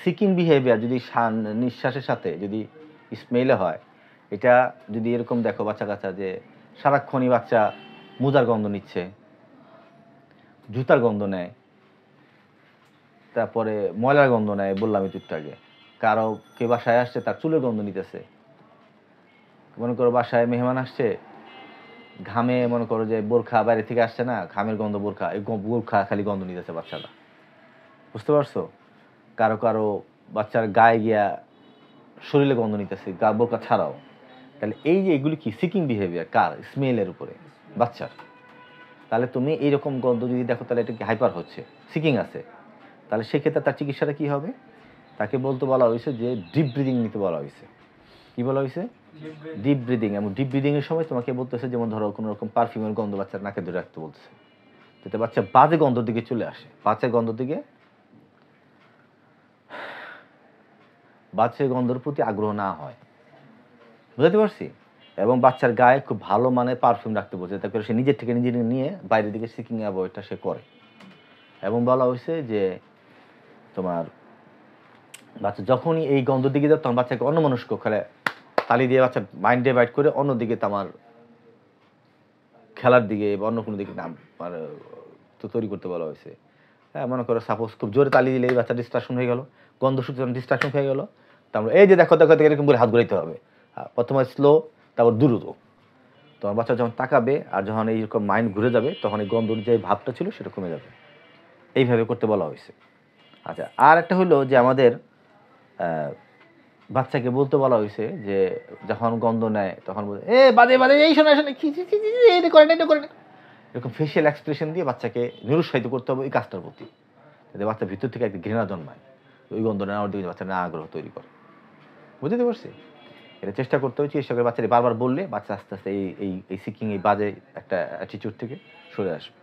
Seeking behaviour যদি নিঃশ্বাসের সাথে যদি স্মেলে হয়, এটা যদি এরকম দেখো বাচ্চা কাচ্চা যে সারাক্ষণই বাচ্চা মোজার গন্ধ নিচ্ছে, জুতার গন্ধ নেয়, তারপরে ময়লার গন্ধ নেয়, বললাম একটু আগে। কারো কেউ বাসায় আসছে তার চুলের গন্ধ নিতেছে, মনে করো বাসায় মেহমান আসছে, ঘামে মনে করো যে বোরখা বাইরে থেকে আসছে না, ঘামের গন্ধ, বোরখা এই বোরখা খালি গন্ধ নিতেছে বাচ্চারা, বুঝতে পারছো? কারো কারো বাচ্চার গায়ে গিয়া শরীরে গন্ধ নিতেছে, বোরখা ছাড়াও। তাহলে এই যে এগুলি কি সিকিং বিহেভিয়ার, কার? স্মেলের উপরে, বাচ্চার। তাহলে তুমি এইরকম গন্ধ যদি দেখো তাহলে এটা কি হাইপার হচ্ছে, সিকিং আছে। তাহলে সেক্ষেত্রে তার চিকিৎসাটা কি হবে? তাকে বলতে বলা হয়েছে যে ডিপ ব্রিদিং নিতে বলা হয়েছে। কি বলা হয়েছে? Deep breathing. এবং ডিপ ব্রিদিংয়ের সময় তোমাকে বলতেছে, যেমন ধরো কোনো রকম পারফিউমের গন্ধ বাচ্চার নাকে ধরে রাখতে বলতেছে, যাতে বাচ্চা বাজে গন্ধর দিকে চলে আসে, বাচ্চার গন্ধর দিকে, বাচ্চার গন্ধের প্রতি আগ্রহ না হয়, বুঝতে পারছি? এবং বাচ্চার গায়ে খুব ভালো মানের পারফিউম রাখতে বলছে, যাতে করে সে নিজের থেকে নিজে নিয়ে বাইরের দিকে সিকিং অ্যাভয়েডটা সে করে। এবং বলা হয়েছে যে তোমার বাচ্চা যখনই এই গন্ধর দিকে যাবে তখন বাচ্চাকে অন্যমনস্ক খেলে তালি দিয়ে বাচ্চা মাইন্ড ডাইভার্ট করে অন্যদিকে তোমার খেলার দিকে বা অন্য কোনো দিকে নাম তো তৈরি করতে বলা হয়েছে। হ্যাঁ, মনে করো সাপোজ খুব জোরে তালি দিলে এই বাচ্চা ডিস্ট্রাকশন হয়ে গেল, গন্ধ শুকতে যখন ডিস্ট্রাকশন হয়ে গেল, তারপর এই যে দেখো দেখো এরকম করে হাত ঘুরাইতে হবে, প্রথমে স্লো, তারপর দ্রুত। তোমার বাচ্চা যখন তাকাবে আর যখন এইরকম মাইন্ড ঘুরে যাবে তখন এই গন্ধর যে ভাবটা ছিল সেটা কমে যাবে। এইভাবে করতে বলা হয়েছে। আচ্ছা, আর একটা হলো যে আমাদের বাচ্চাকে বলতে বলা হয়েছে যে যখন গন্ধ নেয় তখন বলে এ বাজে বাজে, এই শোনা শোনে এটা করে না, এটা করে না, এরকম ফেশিয়াল এক্সপ্রেশন দিয়ে বাচ্চাকে নিরুৎসাহিত করতে হবে ওই কাজটার প্রতি, যাতে বাচ্চার ভিতর থেকে একটা ঘৃণা জন্মায়, ওই গন্ধ নেওয়ার দিকে বাচ্চা না আগ্রহ তৈরি করে। বুঝতে পারছি? এটা চেষ্টা করতে হচ্ছে, চেষ্টা করে বাচ্চাকে বারবার বললে বাচ্চা আস্তে আস্তে এই এই এই সিকিং, এই বাজে একটা অ্যাটিটিউড থেকে সরে আসবে।